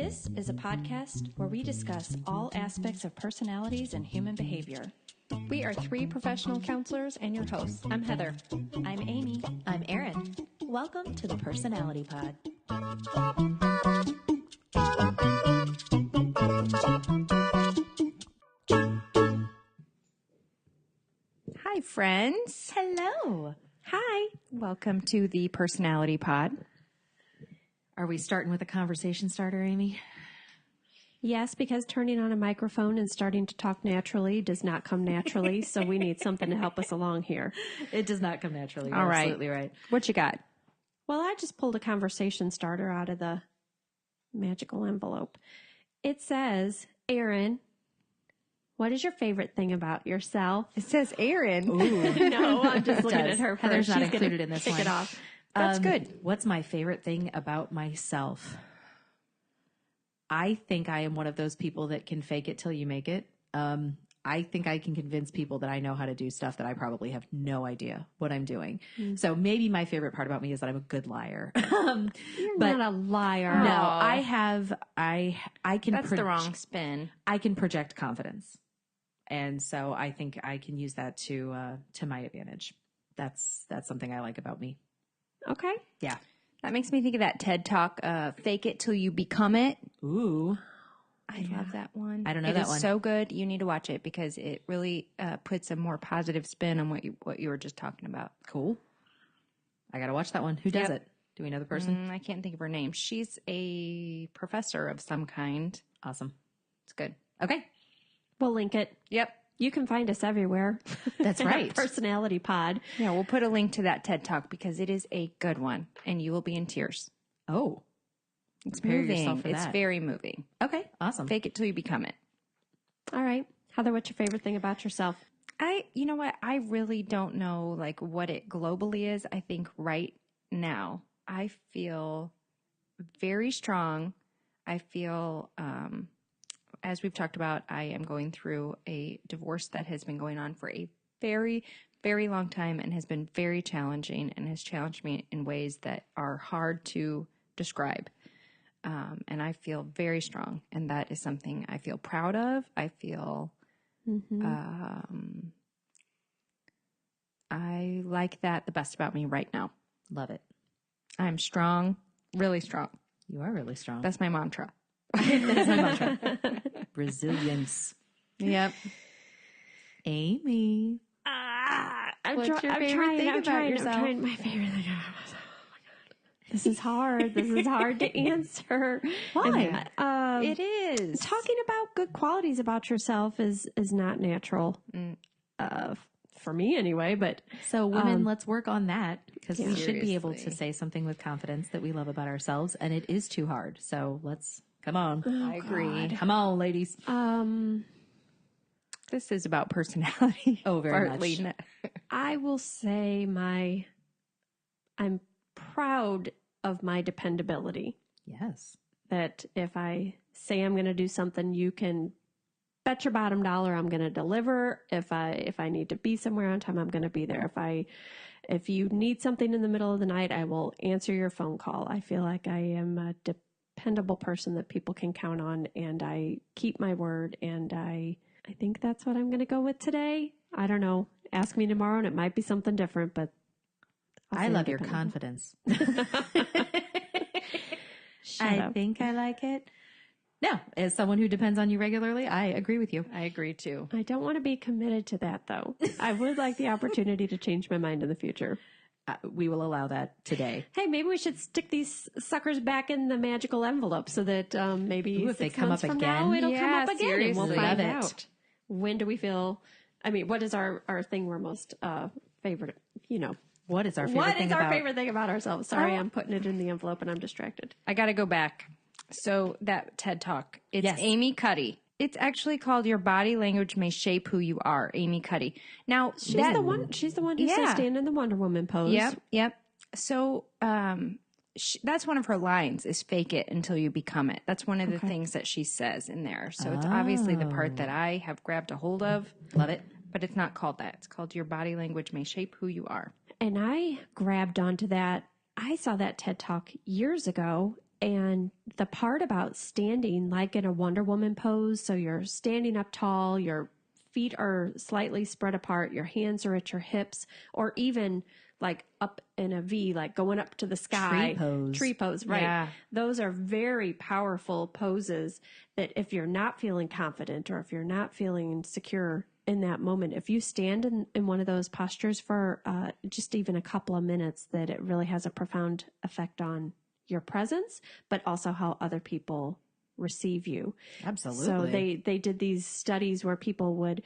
This is a podcast where we discuss all aspects of personalities and human behavior. We are three professional counselors and your hosts. I'm Heather. I'm Amy. I'm Erin. Welcome to the Personality Pod. Hi, friends. Hello. Hi. Welcome to the Personality Pod. Are we starting with a conversation starter, Amy? Yes, because turning on a microphone and starting to talk naturally does not come naturally, so we need something to help us along here. It does not come naturally. All You're right. Absolutely right. What you got? Well, I just pulled a conversation starter out of the magical envelope. It says, Erin, what is your favorite thing about yourself? It says Erin. No, I'm just looking at her. Heather's first. not She's gonna included in this kick one. it off. That's good. What's my favorite thing about myself? I think I am one of those people that can fake it till you make it. I think I can convince people that I know how to do stuff that I probably have no idea what I'm doing. So maybe my favorite part about me is that I'm a good liar. You're not a liar. No, Oh. I can. That's the wrong spin. I can project confidence, and so I think I can use that to my advantage. That's something I like about me. Okay. Yeah. That makes me think of that TED Talk, Fake It Till You Become It. Ooh. I love that one. I don't know It that is one. so good. You need to watch it because it really puts a more positive spin on what you were just talking about. Cool. I got to watch that one. Who does Yep. it? Do we know the person? I can't think of her name. She's a professor of some kind. Awesome. It's good. Okay. We'll link it. Yep. You can find us everywhere. That's right. Personality Pod. Yeah, we'll put a link to that TED Talk because it is a good one and you will be in tears. Oh. It's Prepare moving. yourself for It's that. very moving. Okay. Awesome. Fake it till you become it. All right. Heather, what's your favorite thing about yourself? You know what? I really don't know like what it globally is. I think right now I feel very strong. I feel, as we've talked about, I am going through a divorce that has been going on for a very, very long time and has been very challenging and has challenged me in ways that are hard to describe. And I feel very strong. And that is something I feel proud of. I feel, I like that the best about me right now. Love it. I'm strong, really strong. You are really strong. That's my mantra. That's my mantra. Resilience. Yep. Amy. What's your favorite thing about yourself? I'm trying my favorite thing about myself. Oh my God. This is hard. This is hard to answer. Why? It is. Talking about good qualities about yourself is not natural. For me anyway, but So women, let's work on that because we should be able to Seriously. say something with confidence that we love about ourselves, and it is too hard. So let's come on. I agree. Come on, ladies. This is about personality. Oh, very partly. much. I will say I'm proud of my dependability. Yes. That if I say I'm going to do something, you can bet your bottom dollar I'm going to deliver. If I need to be somewhere on time, I'm going to be there. If you need something in the middle of the night, I will answer your phone call. I feel like I am a dependable person that people can count on, and I keep my word, and I think that's what I'm going to go with today. I don't know. Ask me tomorrow and it might be something different, but I love your dependable. confidence. Shut up. think I like it. No, as someone who depends on you regularly, I agree with you. I agree too. I don't want to be committed to that, though. I would like the opportunity to change my mind in the future. We will allow that today. Hey, maybe we should stick these suckers back in the magical envelope so that maybe Ooh, if they 6 come months up from again? now it'll come Yeah, up again, and we'll seriously. find Love it. out. When do we feel? I mean, what is our thing we're most favorite? What is our favorite What thing is our about favorite thing about ourselves? Sorry, I'm putting it in the envelope and I'm distracted. I got to go back. So that TED Talk, it's Yes. Amy Cuddy. It's actually called Your Body Language May Shape Who You Are, Amy Cuddy. Now, She's the one who Yeah. says stand in the Wonder Woman pose. Yep. So that's one of her lines is fake it until you become it. That's one of the things that she says in there. So it's obviously the part that I have grabbed a hold of. Love it. But it's not called that. It's called Your Body Language May Shape Who You Are. And I grabbed onto that. I saw that TED Talk years ago, And the part about standing like in a Wonder Woman pose, so you're standing up tall, your feet are slightly spread apart, your hands are at your hips, or even like up in a V, like going up to the sky. Tree pose, right. Yeah. Those are very powerful poses that if you're not feeling confident or if you're not feeling secure in that moment, if you stand in one of those postures for just even a couple of minutes, that it really has a profound effect on your presence, but also how other people receive you. Absolutely. So they did these studies where people would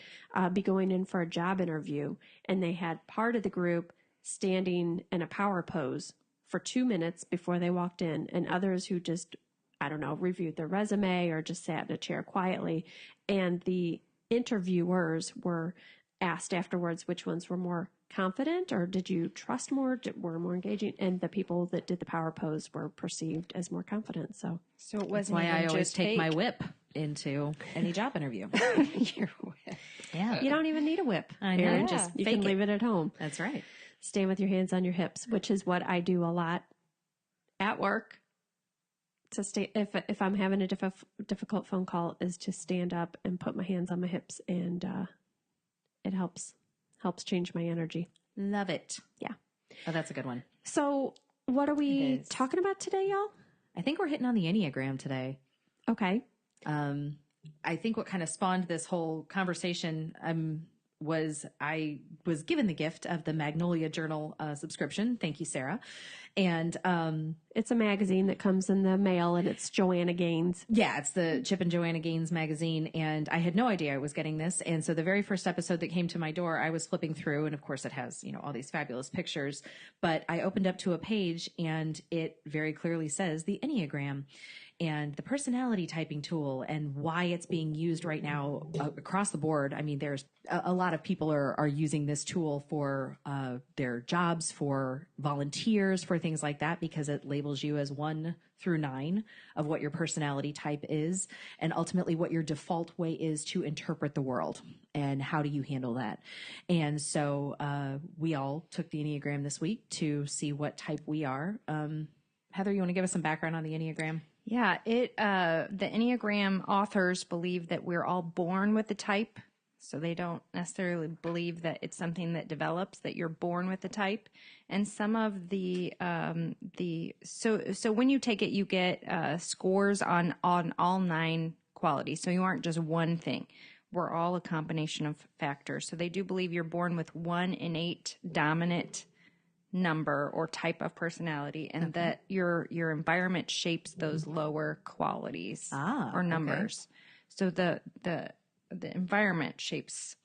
be going in for a job interview, and they had part of the group standing in a power pose for 2 minutes before they walked in, and others who just, I don't know, reviewed their resume or just sat in a chair quietly. And the interviewers were asked afterwards which ones were more confident, or did you trust more, were more engaging, and the people that did the power pose were perceived as more confident. So So it That's wasn't why even I always just take my fake. whip into any job interview. Your whip. Yeah. you don't even need a whip. I know. Erin. Yeah. Just you Fake can it. leave it at home. That's right. Stand with your hands on your hips, which is what I do a lot at work. To stay, if I'm having a difficult phone call, is to stand up and put my hands on my hips, and it helps change my energy. Love it. Yeah. Oh, that's a good one. So, what are we It is. talking about today, y'all? I think we're hitting on the Enneagram today. Okay. I think what kind of spawned this whole conversation was I was given the gift of the Magnolia Journal subscription. Thank you, Sarah. And It's a magazine that comes in the mail, and it's Joanna Gaines. yeah, it's the Chip and Joanna Gaines magazine. And I had no idea I was getting this. And so the very first episode that came to my door, I was flipping through. And of course, it has, all these fabulous pictures. But I opened up to a page, and it very clearly says the Enneagram and the personality typing tool and why it's being used right now across the board. I mean, there's a lot of people are using this tool for their jobs, for volunteers, for things like that, because it labels you as 1 through 9 of what your personality type is, and ultimately what your default way is to interpret the world and how do you handle that. And so we all took the Enneagram this week to see what type we are. Heather, you want to give us some background on the Enneagram? Yeah, the Enneagram authors believe that we're all born with the type. So they don't necessarily believe that it's something that develops, that you're born with the type. And some of so when you take it, you get scores on all 9 qualities. So you aren't just one thing. We're all a combination of factors. So they do believe you're born with one innate dominant number or type of personality, and that your environment shapes those lower qualities or numbers. So the environment shapes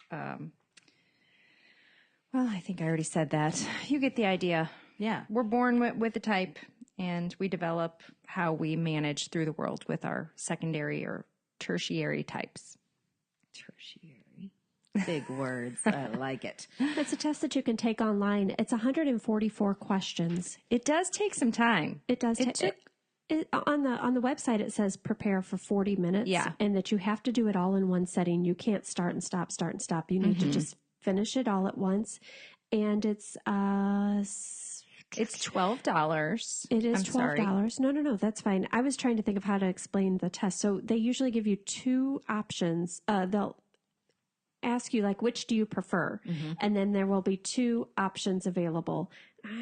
well, I think I already said that. You get the idea. Yeah. We're born with a type, and we develop how we manage through the world with our secondary or tertiary types. Tertiary. Big words. I like it. It's a test that you can take online. It's 144 questions. It does take some time. It does. On the website, it says prepare for 40 minutes. Yeah. And that you have to do it all in one setting. You can't start and stop. You need to just finish it all at once. And it's $12. It is I'm sorry. $12. No, that's fine. I was trying to think of how to explain the test. So they usually give you 2 options. They'll ask you, like, which do you prefer? And then there will be 2 options available.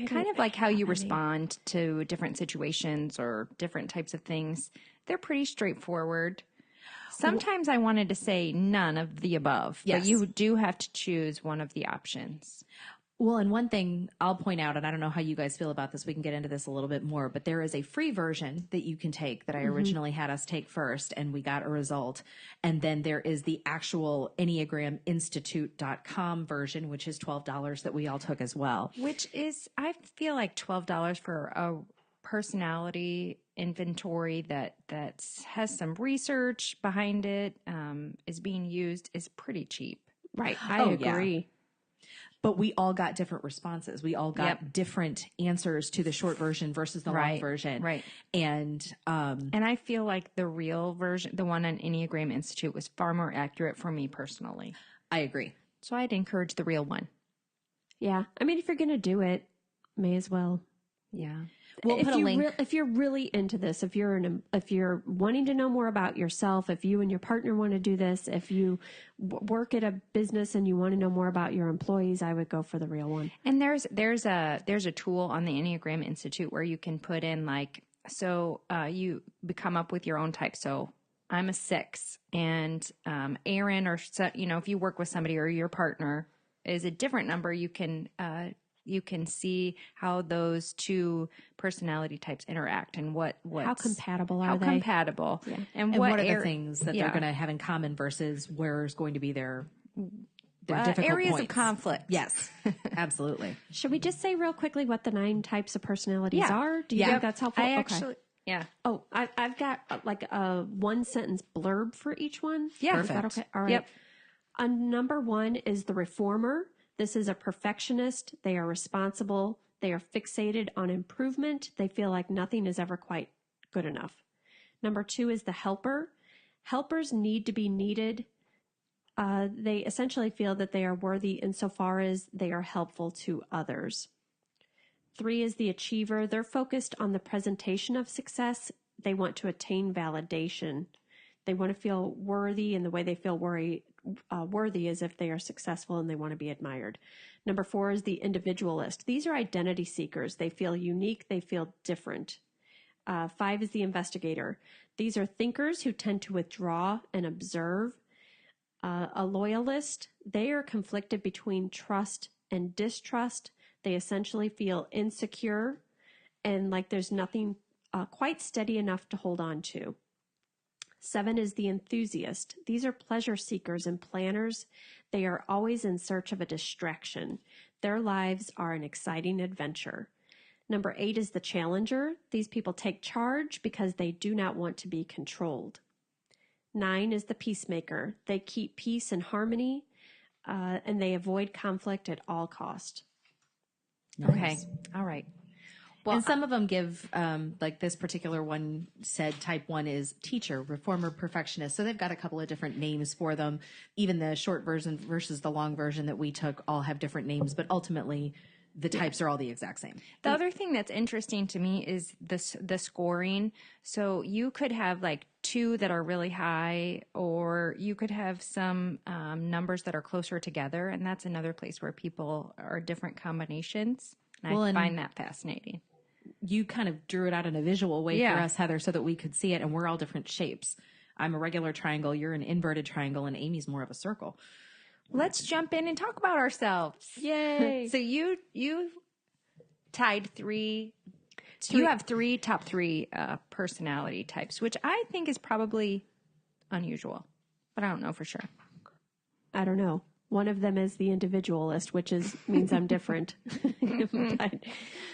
Kind of like how you respond to different situations or different types of things. They're pretty straightforward. Sometimes I wanted to say none of the above, Yes. but you do have to choose one of the options. Well, and one thing I'll point out, and I don't know how you guys feel about this, we can get into this a little bit more, but there is a free version that you can take that I originally had us take first, and we got a result. And then there is the actual EnneagramInstitute.com version, which is $12 that we all took as well. Which is, I feel like $12 for a personality inventory that has some research behind it, is being used, is pretty cheap. Right. I agree. Yeah. But we all got different responses. We all got different answers to the short version versus the long version. Right. And I feel like the real version, the one on Enneagram Institute, was far more accurate for me personally. I agree. So I'd encourage the real one. Yeah. I mean, if you're going to do it, may as well. Yeah. We'll put a link. If you're really into this, if you're wanting to know more about yourself, if you and your partner want to do this, if you work at a business and you want to know more about your employees, I would go for the real one. And there's a tool on the Enneagram Institute where you can put in you come up with your own type. So I'm a 6, and Aaron, or if you work with somebody or your partner is a different number, you can see how those two personality types interact and how compatible are they? Compatible. Yeah. And what are the things that they're going to have in common versus where's going to be their difficult areas points. of conflict. Yes, absolutely. Should we just say real quickly what the 9 types of personalities are? Do you think that's helpful? Yeah. Oh, I've got like a 1-sentence blurb for each one. Yeah. Is that Perfect. okay? All right. Yep. Number 1 is the reformer. This is a perfectionist. They are responsible. They are fixated on improvement. They feel like nothing is ever quite good enough. Number 2 is the helper. Helpers need to be needed. They essentially feel that they are worthy insofar as they are helpful to others. 3 is the achiever. They're focused on the presentation of success. They want to attain validation. They want to feel worthy, and the way they feel worthy is if they are successful and they want to be admired. Number 4 is the individualist. These are identity seekers. They feel unique. They feel different. 5 is the investigator. These are thinkers who tend to withdraw and observe. A loyalist, they are conflicted between trust and distrust. They essentially feel insecure and like there's nothing quite steady enough to hold on to. 7 is the enthusiast. These are pleasure seekers and planners. They are always in search of a distraction. Their lives are an exciting adventure. Number 8 is the challenger. These people take charge because they do not want to be controlled. 9 is the peacemaker. They keep peace and harmony, and they avoid conflict at all cost. Nice. Okay. All right. Well, and some of them give, like this particular one said type 1 is teacher, reformer, perfectionist. So they've got a couple of different names for them. Even the short version versus the long version that we took all have different names, but ultimately the types are all the exact same. The other thing that's interesting to me is the scoring. So you could have like 2 that are really high, or you could have some numbers that are closer together. And that's another place where people are different combinations. And I find that fascinating. You kind of drew it out in a visual way for us, Heather, so that we could see it. And we're all different shapes. I'm a regular triangle. You're an inverted triangle, and Amy's more of a circle. Let's jump in and talk about ourselves. Yay! So you tied 3. You have 3 top 3 personality types, which I think is probably unusual, but I don't know for sure. I don't know. One of them is the individualist, which means I'm different. But,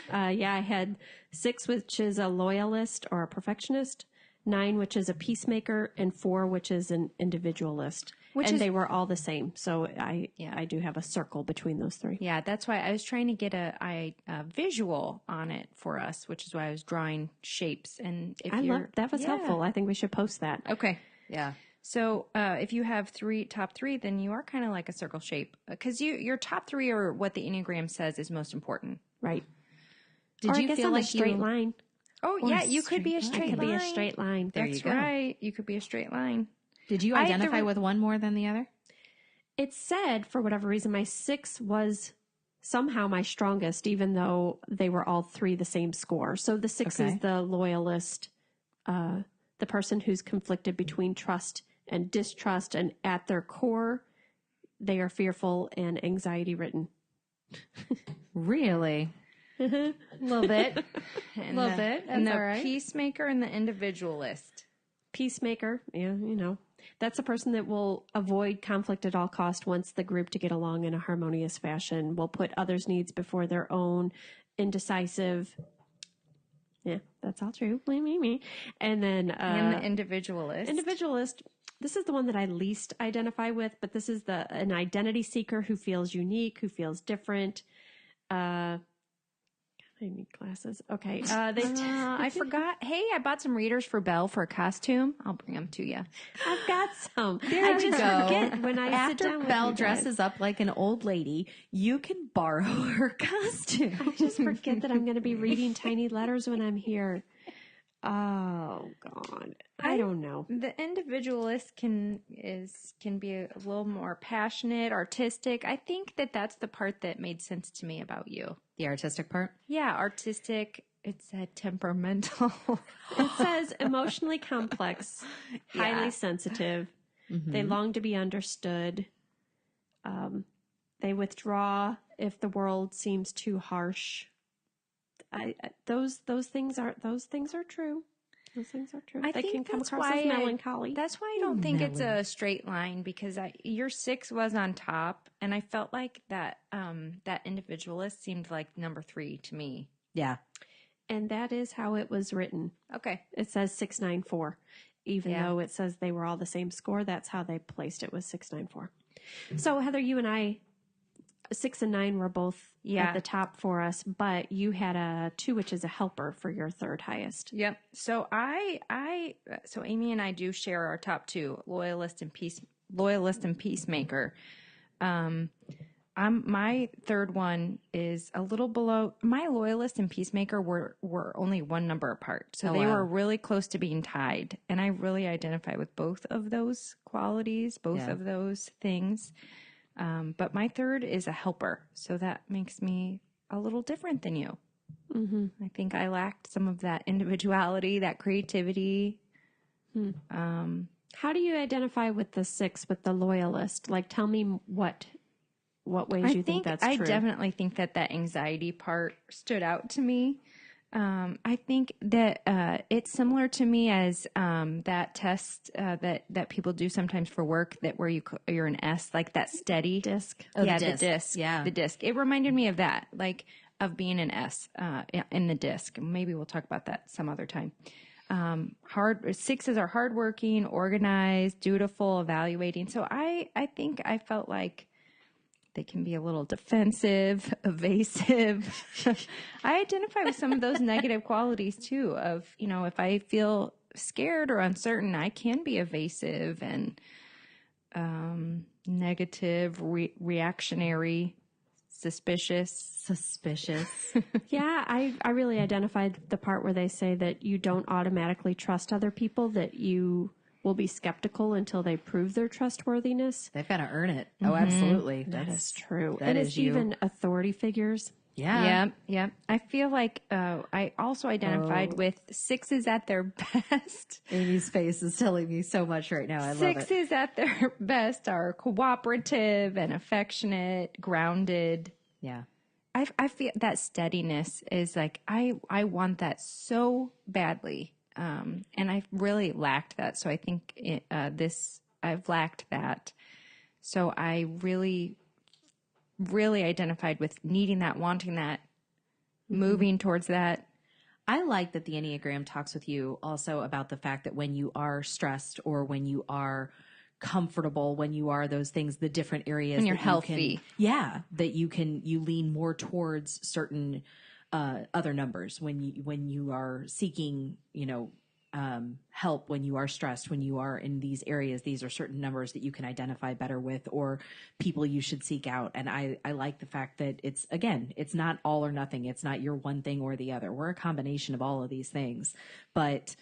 I had 6, which is a loyalist or a perfectionist, 9, which is a peacemaker, and 4, which is an individualist. They were all the same. So I do have a circle between those 3. Yeah, that's why I was trying to get a visual on it for us, which is why I was drawing shapes. And that was helpful. I think we should post that. Okay. Yeah. So if you have top 3, then you are kind of like a circle shape, because your top 3 are what the Enneagram says is most important. Right. Did you feel like a straight line? Oh, yeah, you could be a straight line. I could be a straight line. There you That's go. right. You could be a straight line. Did you identify with one more than the other? It said, for whatever reason, my 6 was somehow my strongest, even though they were all 3 the same score. So the 6 is the loyalist, the person who's conflicted between trust and distrust, and at their core, they are fearful and anxiety-ridden. Really? A little bit. A little bit. And That's the all right. peacemaker and the individualist. Peacemaker, that's a person that will avoid conflict at all cost, wants the group to get along in a harmonious fashion, will put others' needs before their own, indecisive. Yeah, that's all true. Me. And then And the individualist. Individualist, this is the one that I least identify with, but this is an identity seeker who feels unique, who feels different. I I need glasses. Okay. I forgot. Hey, I bought some readers for Belle for a costume. I'll bring them to you. I've got some. There I you just go. forget when I sit After down with Belle you guys. dresses up like an old lady, you can borrow her costume. I just forget that I'm going to be reading tiny letters when I'm here. Oh God, I don't know. The individualist can be a little more passionate, artistic. I think that's the part that made sense to me about you. The artistic part? Yeah, artistic. It said temperamental. It says emotionally complex, highly Yeah. sensitive. They long to be understood. They withdraw if the world seems too harsh. Those things are true. Those things are true. I They think can come that's across why as melancholy. That's why I don't think it's a straight line, because your 6 was on top, and I felt like that that individualist seemed like number 3 to me. Yeah. And that is how it was written. Okay. It says 694. Even Yeah. though it says they were all the same score, that's how they placed it, was 694. So Heather, you and I, 6 and 9 were both at the top for us, but you had a 2, which is a helper, for your third highest. Yep. So so Amy and I do share our top 2, loyalist and peacemaker. My third one is a little below. My loyalist and peacemaker were only 1 number apart, so they were really close to being tied. And I really identify with both of those qualities, both of those things. But my third is a helper, so that makes me a little different than you. Mm-hmm. I think I lacked some of that individuality, that creativity. How do you identify with the 6, with the loyalist? Like, tell me what ways you think that's true. I definitely think that anxiety part stood out to me. I think that it's similar to me as that test that people do sometimes for work, that where you're an S, like that steady disc. Oh, yeah, the disc. Yeah, the disc. It reminded me of that, like of being an S in the disc. Maybe we'll talk about that some other time. 6s are hardworking, organized, dutiful, evaluating. So I think I felt like they can be a little defensive, evasive. I identify with some of those negative qualities too, of, if I feel scared or uncertain, I can be evasive and negative, reactionary, suspicious. Yeah, I really identified the part where they say that you don't automatically trust other people, that you will be skeptical until they prove their trustworthiness. They've got to earn it. Oh, absolutely. That is true. That and is it's you. even authority figures. Yeah. Yeah. I feel like I also identified with 6s at their best. Amy's face is telling me so much right now. I love it. 6s at their best are cooperative and affectionate, grounded. Yeah. I feel that steadiness is like, I want that so badly. And I really lacked that. So I think I've lacked that. So I really, really identified with needing that, wanting that, moving towards that. I like that the Enneagram talks with you also about the fact that when you are stressed or when you are comfortable, when you are those things, the different areas When you're that healthy. you lean more towards certain other numbers when you are seeking, help, when you are stressed, when you are in these areas. These are certain numbers that you can identify better with, or people you should seek out. And I like the fact that it's not all or nothing. It's not your one thing or the other. We're a combination of all of these things, but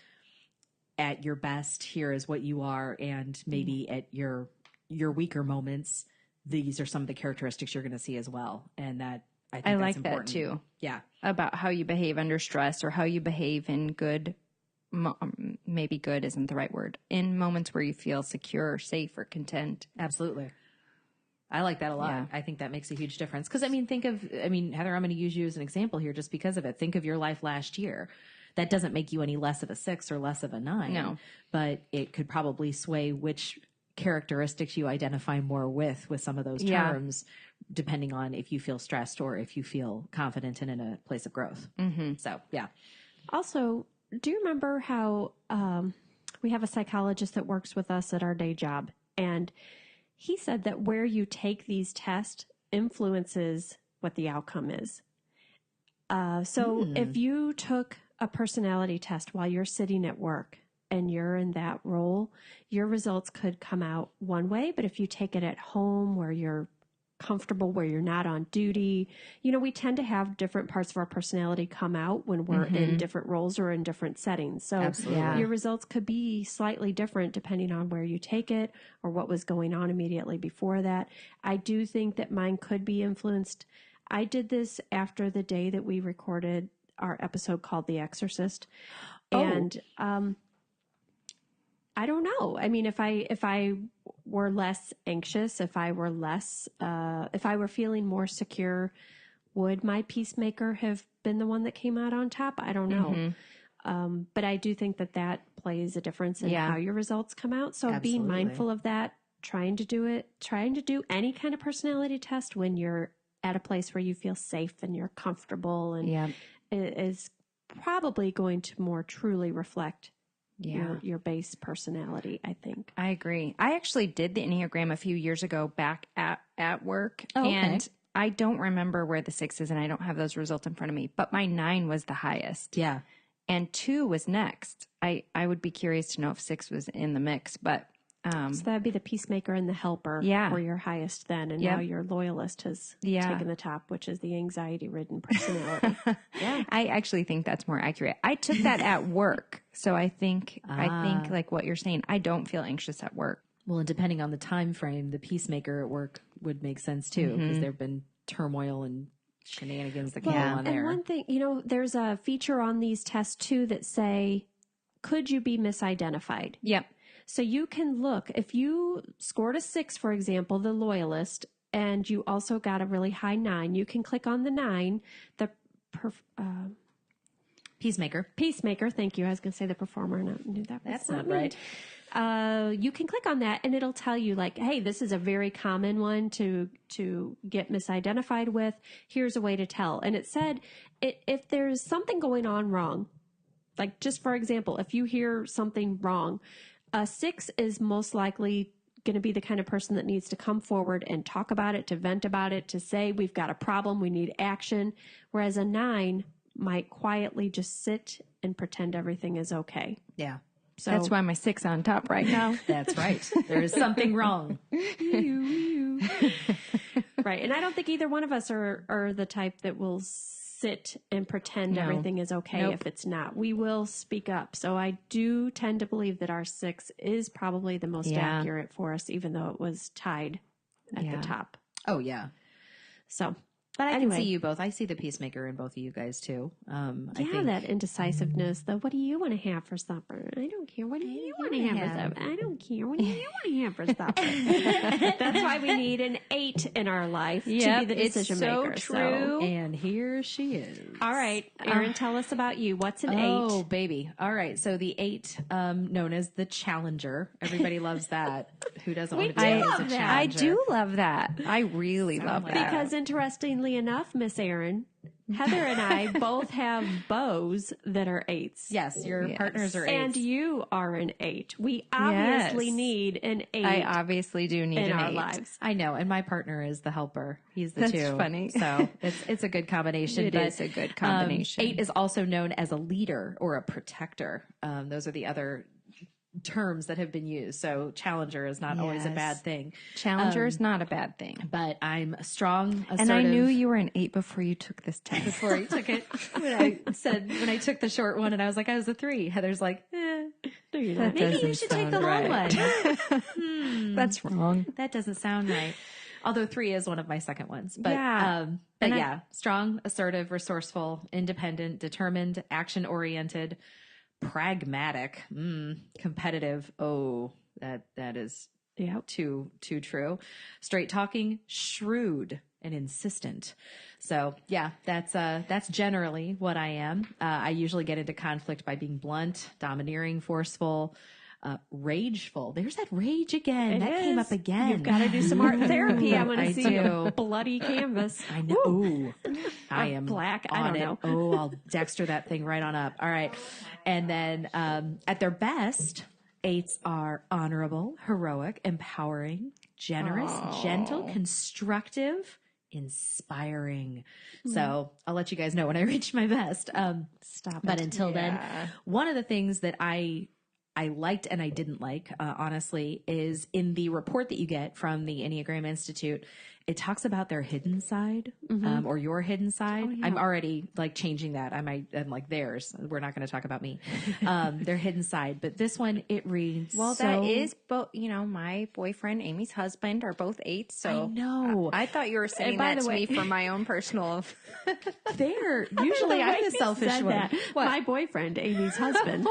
at your best, here is what you are. And maybe at your weaker moments, these are some of the characteristics you're going to see as well. And that, I think I that's like important. that too. Yeah. About how you behave under stress, or how you behave in good, maybe good isn't the right word, in moments where you feel secure, safe, or content. Absolutely. I like that a lot. Yeah. I think that makes a huge difference. Because, Heather, I'm going to use you as an example here just because of it. Think of your life last year. That doesn't make you any less of a 6 or less of a 9. No. But it could probably sway which characteristics you identify more with some of those terms, depending on if you feel stressed or if you feel confident and in a place of growth. Mm-hmm. So, yeah. Also, do you remember how we have a psychologist that works with us at our day job? And he said that where you take these tests influences what the outcome is. So if you took a personality test while you're sitting at work and you're in that role, your results could come out one way. But if you take it at home where you're comfortable, where you're not on duty, we tend to have different parts of our personality come out when we're in different roles or in different settings. So Absolutely. your results could be slightly different depending on where you take it or what was going on immediately before that. I do think that mine could be influenced. I did this after the day that we recorded our episode called The Exorcist. And I don't know. I mean, if I were less anxious, if I were feeling more secure, would my peacemaker have been the one that came out on top? I don't know. But I do think that plays a difference in how your results come out. So being mindful of that, trying to do any kind of personality test when you're at a place where you feel safe and you're comfortable and is probably going to more truly reflect your base personality, I think. I agree. I actually did the Enneagram a few years ago back at work. And I don't remember where the 6 is, and I don't have those results in front of me, but my 9 was the highest. Yeah. And 2 was next. I would be curious to know if 6 was in the mix, but so that'd be the peacemaker and the helper were your highest then, and now your loyalist has taken the top, which is the anxiety-ridden personality. I actually think that's more accurate. I took that at work, so I think like what you're saying, I don't feel anxious at work. Well, and depending on the time frame, the peacemaker at work would make sense too, because there have been turmoil and shenanigans that can go on there. And one thing, there's a feature on these tests too that say, could you be misidentified? Yep. So you can look, if you scored a 6, for example, the loyalist, and you also got a really high 9, you can click on the 9, Peacemaker. Thank you. I was going to say the performer, and I knew that. That's not right. You can click on that, and it'll tell you like, hey, this is a very common one to get misidentified with. Here's a way to tell. And it said, if there's something going on wrong, like just for example, if you hear something wrong, a 6 is most likely going to be the kind of person that needs to come forward and talk about it, to vent about it, to say, we've got a problem, we need action. Whereas a 9 might quietly just sit and pretend everything is okay. Yeah. So that's why my 6 on top right now. That's right. There is something wrong. Right. And I don't think either one of us are the type that will sit and pretend everything is okay if it's not. We will speak up. So I do tend to believe that our 6 is probably the most accurate for us, even though it was tied at the top. Oh, yeah. So, but I can see you both. I see the peacemaker in both of you guys too. I think that indecisiveness, though. What do you want to have for supper? I don't care. What do you want to have for supper? I don't care. What do you want to have for supper? That's why we need an 8 in our life to be the decision maker. So true. And here she is. All right, Erin, tell us about you. What's an 8? Oh, baby. All right. So the 8, known as the challenger. Everybody loves that. Who doesn't want to be known as a challenger? I do love that. I really love that. Because interestingly enough, Miss Erin, Heather and I both have bows that are 8s. Yes, your partners are 8s. And you are an 8. We obviously need an 8. I obviously do need in an our 8. lives. I know, and my partner is the helper. He's the That's 2. funny. So it's a good combination. It is a good combination. 8 is also known as a leader or a protector. Those are the other terms that have been used. So challenger is not always a bad thing. Challenger is not a bad thing. But I'm strong, assertive. And I knew you were an 8 before you took this test. Before I took it. When I took the short one and I was like, I was a 3. Heather's like, No, you're not. maybe you should take the long one. That's wrong. That doesn't sound right. Although 3 is one of my second ones. But, Yeah. strong, assertive, resourceful, independent, determined, action-oriented, pragmatic, competitive. Oh, that is too true. Straight talking, shrewd, and insistent. So yeah, that's generally what I am. I usually get into conflict by being blunt, domineering, forceful, rageful. There's that rage again. That came up again. You've got to do some art therapy. I want to see do. a bloody canvas. I know. Ooh, I am black. I on don't it. know. Oh, I'll Dexter that thing right on up. All right. And then at their best, 8s are honorable, heroic, empowering, generous, gentle, constructive, inspiring. So I'll let you guys know when I reach my best. Stop But it. until then, one of the things that I liked and I didn't like, honestly, is in the report that you get from the Enneagram Institute, it talks about their hidden side, or your hidden side. I'm already like changing that. I'm like theirs. We're not going to talk about me. Their hidden side. But this one, it reads, Well, that is both, my boyfriend, Amy's husband are both 8. So I know. I thought you were saying by that the to way- me for my own personal. They're usually I'm the selfish Said one. that. My boyfriend, Amy's husband.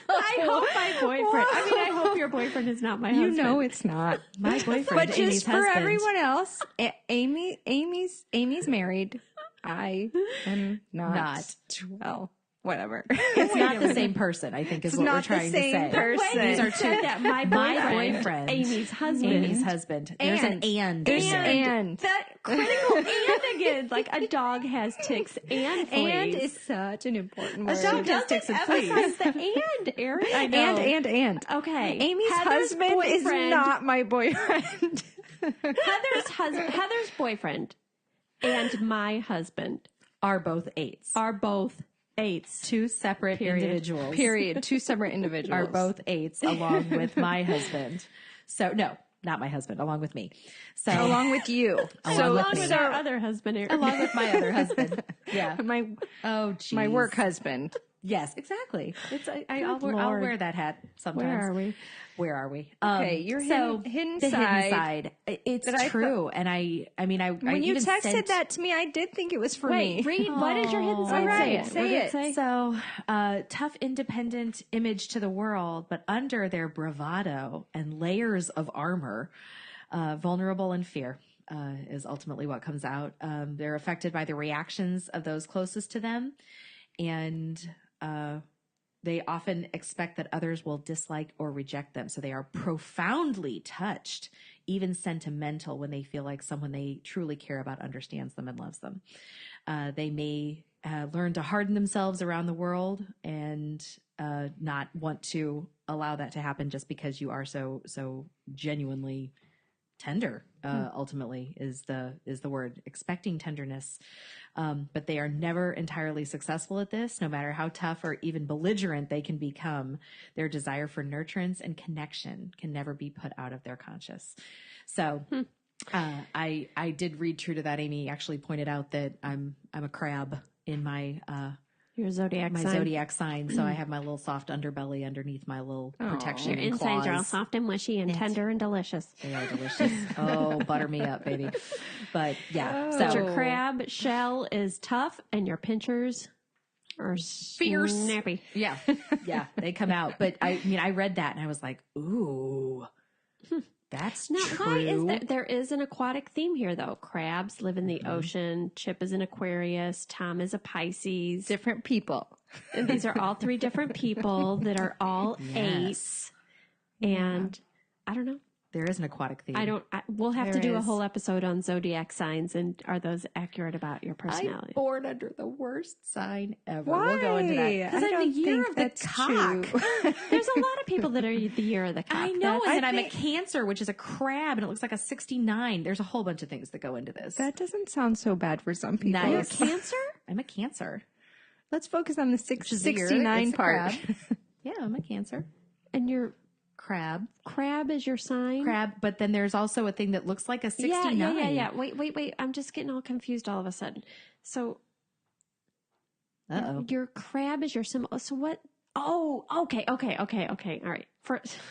I hope my boyfriend. I mean, I hope your boyfriend is not my You husband. know it's not. My boyfriend, But just Amy's for husband. everyone else, Amy's married. I am not. Well, whatever. It's not the same person, I think, is It's what we're not the trying to same say. person. These are Said two. that my boyfriend, Amy's husband. Amy's husband. There's an and. There's in there. and. That critical and again, like a dog has ticks and fleas. And is such an important word. a dog has ticks and fleas. The and, Eric. I know. And. Okay. Amy's Heather's husband is boyfriend- not my boyfriend. Heather's boyfriend and my husband Are both 8s. are both 8s. Two separate individuals. Period. Two separate individuals. Are both 8s along with my husband. So, no, not my husband, along with me. So, along with you. Along with me. Our other husband, Eric. along with my other husband. Yeah. my Oh, geez. my work husband. Yes, exactly. It's I'll Lord. wear that hat sometimes. Where are we? Where are we? Okay, your hidden the side. hidden side. It's that I true, and I mean, I When you even texted sent, that to me, I did think it was for Wait, me. read. What is your hidden side? All right, Say say What did it. say? So, tough, independent image to the world, but under their bravado and layers of armor, vulnerable and fear. Is ultimately what comes out. They're affected by the reactions of those closest to them, and they often expect that others will dislike or reject them. So they are profoundly touched, even sentimental, when they feel like someone they truly care about understands them and loves them. They may learn to harden themselves around the world and not want to allow that to happen just because you are so genuinely tender. Ultimately is the word, expecting tenderness. But they are never entirely successful at this, no matter how tough or even belligerent they can become. Their desire for nurturance and connection can never be put out of their conscious. So, I did read true to that. Amy actually pointed out that I'm a crab in my Your zodiac sign. zodiac sign. So I have my little soft underbelly underneath my little protection. Your and insides are all claws. soft and mushy and tender and delicious. They are delicious. Oh, butter me up, baby. But yeah, But so your crab shell is tough and your pinchers are Fierce. snappy. yeah, they come out. But I mean, I read that and I was like, ooh, that's Now, true. why is there is an aquatic theme here, though? Crabs live in the Mm-hmm. ocean. Chip is an Aquarius. Tom is a Pisces. Different people. And these are all 3 different people that are all Yes. 8s. And I don't know. There is an aquatic theme. We'll have to There do a is. whole episode on zodiac signs, and are those accurate about your I'm personality? born under the worst sign ever. Why? We'll go into that. I I'm don't the year think of the that's cock. true. There's a lot of people that are the year of the cock. I know, and then I'm a think- Cancer, which is a crab, and it looks like a 69. There's a whole bunch of things that go into this. That doesn't sound so bad for some people. Nice. You're a Cancer? I'm a Cancer. Let's focus on the Which is the year. 69 It's a part. crab. Yeah, I'm a Cancer. And your Crab. crab is your sign? Crab, but then there's also a thing that looks like a 69. Yeah. Wait. I'm just getting all confused all of a sudden. So Uh-oh. your crab is your symbol. So what? Oh, okay. All right.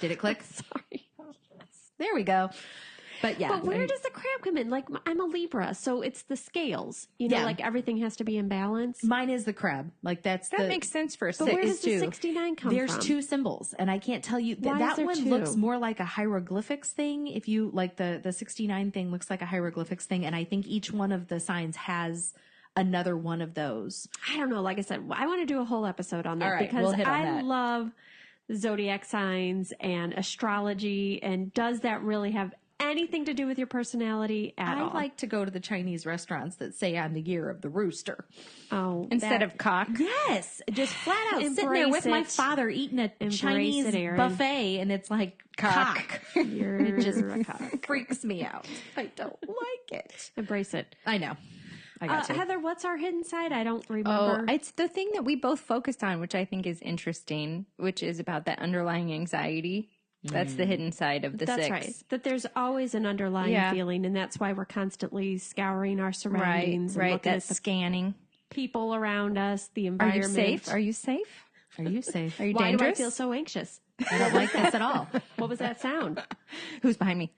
Did it click? Sorry. There we go. But yeah. But where does the crab come in? Like, I'm a Libra, so it's the scales. You know, Yeah. like everything has to be in balance. Mine is the crab. Like that's That the makes sense for a But where does 6 the too. 69 come There's from? 2 symbols, and I can't tell you Why is that there one 2? looks more like a hieroglyphics thing. If you like the 69 thing looks like a hieroglyphics thing, and I think each one of the signs has another one of those. I don't know. Like I said, I want to do a whole episode on that All right, because we'll hit on I that. love zodiac signs and astrology. And does that really have anything to do with your personality at all. I like to go to the Chinese restaurants that say I'm the year of the rooster. Oh, Instead of cock. Yes, just flat out sitting there with my father eating a Chinese buffet, and it's like cock. You're It just a cock. freaks me out. I don't like it. Embrace it. I know. I got to. Heather, what's our hidden side? I don't Oh, remember. it's the thing that we both focused on, which I think is interesting, which is about that underlying anxiety. That's the hidden side of the That's six. right. That there's always an underlying feeling, and that's why we're constantly scouring our Right, surroundings and right. looking That's at the scanning. people around us, the Are you environment. safe? Are you safe? Are you safe? Are you Why dangerous? do I feel so anxious? I don't like this at all. What was that sound? Who's behind me?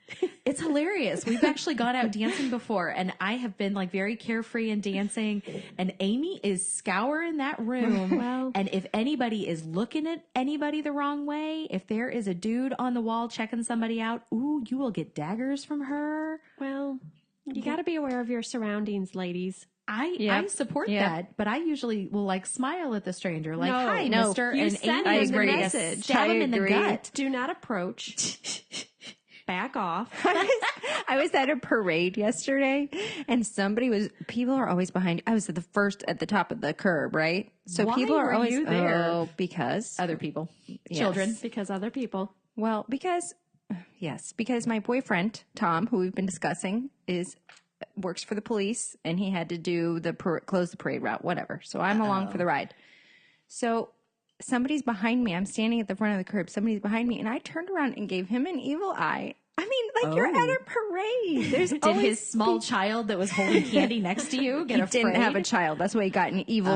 It's hilarious. We've actually gone out dancing before, and I have been like very carefree and dancing, and Amy is scouring that room. Well- and if anybody is looking at anybody the wrong way, if there is a dude on the wall checking somebody out, ooh, you will get daggers from her. Well, you got to be aware of your surroundings, ladies. I support that, but I usually will like smile at the stranger, like, No, hi, no. mister, You and send Amy him is the ready to message. stab I him in the agree. gut. Do not approach. Back off. I was at a parade yesterday, and people are always behind. I was at the top of the curb, right? So Why people are were always you there? Oh, because Other people, Yes. children. Because other people. Well, because my boyfriend Tom, who we've been discussing, works for the police, and he had to do close the parade route, whatever. So I'm along for the ride. So somebody's behind me. I'm standing at the front of the curb. Somebody's behind me, and I turned around and gave him an evil eye. I mean, like you're at a parade. There's Did always his small child that was holding candy next to you get he afraid? didn't have a child. That's why he got an evil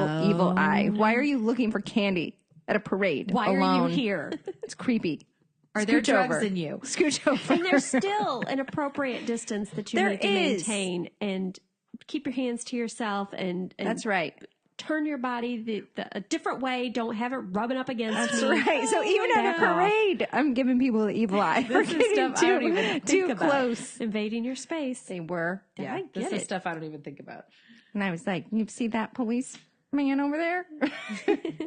eye. Why are you looking for candy at a parade? Why alone? are you here? It's creepy. Are there Scooch drugs over. in you? Scooch over. And there's still an appropriate distance that you There need to is. maintain, and keep your hands to yourself, and That's right. turn your body a different way. Don't have it rubbing up against That's me. right. So even at a Back off. parade, I'm giving people the evil eye. We're is getting stuff I too, don't even think too about. close. Invading your space. They were. Yeah, I this get is it. stuff I don't even think about. And I was like, you see that police man over there?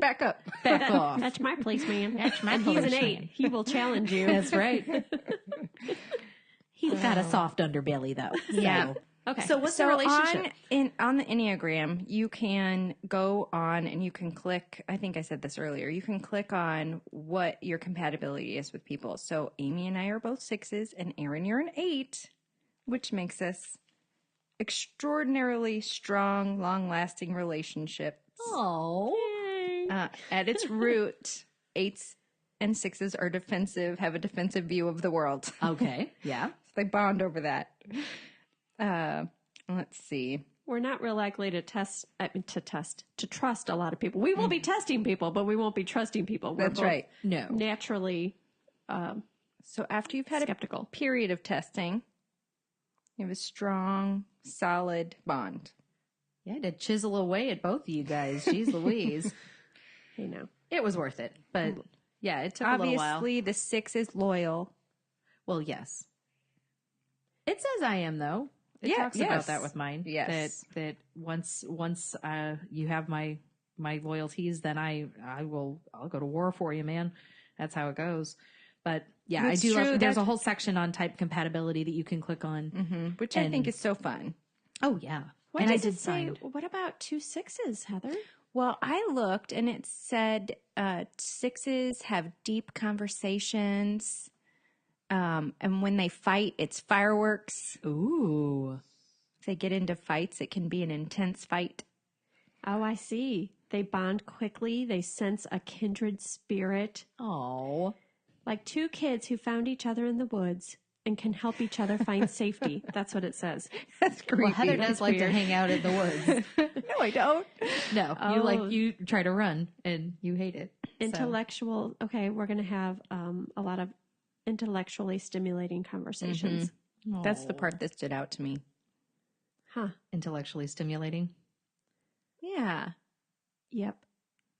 Back up. Back off. That's my policeman. That's my And he's an policeman. 8. He will challenge you. That's right. He's got a soft underbelly, though. Yeah. Okay. So what's the relationship? On the Enneagram, you can go on and you can click, I think I said this earlier, you can click on what your compatibility is with people. So Amy and I are both 6s, and Aaron, you're an 8, which makes us extraordinarily strong, long-lasting relationships. Oh. At its root, 8s and 6s are defensive, have a defensive view of the world. Okay. Yeah. They bond over that. Let's see. We're not real likely to trust a lot of people. We will be testing people, but we won't be trusting people. We're That's both right. No. Naturally So after you've had skeptical. a period of testing, you have a strong, solid bond. You had to chisel away at both of you guys. Jeez Louise. Hey, now. It was worth it. But yeah, it took a little while. Obviously, the 6 is loyal. Well, yes. It says I am, though. It talks yes. about that with mine. Yes. That once you have my loyalties, then I'll go to war for you, man. That's how it goes. But yeah, That's I do true. love, there's That- a whole section on type compatibility that you can click on. Which I think is so fun. Oh yeah. What and does I did it say? find What about 2 6s, Heather? Well, I looked and it said 6s have deep conversations. And when they fight, it's fireworks. ooh. If they get into fights, it can be an intense fight. Oh, I see. They bond quickly. They sense a kindred spirit. Oh. Like 2 kids who found each other in the woods and can help each other find safety. That's what it says. That's creepy. Well, Heather Heather does does like weird. to hang out in the woods. No, I don't. No, Oh. you try to run and you hate it. So. Intellectual. Okay, we're going to have a lot of intellectually stimulating conversations. That's the part that stood out to me. Huh. Intellectually stimulating. Yeah. Yep.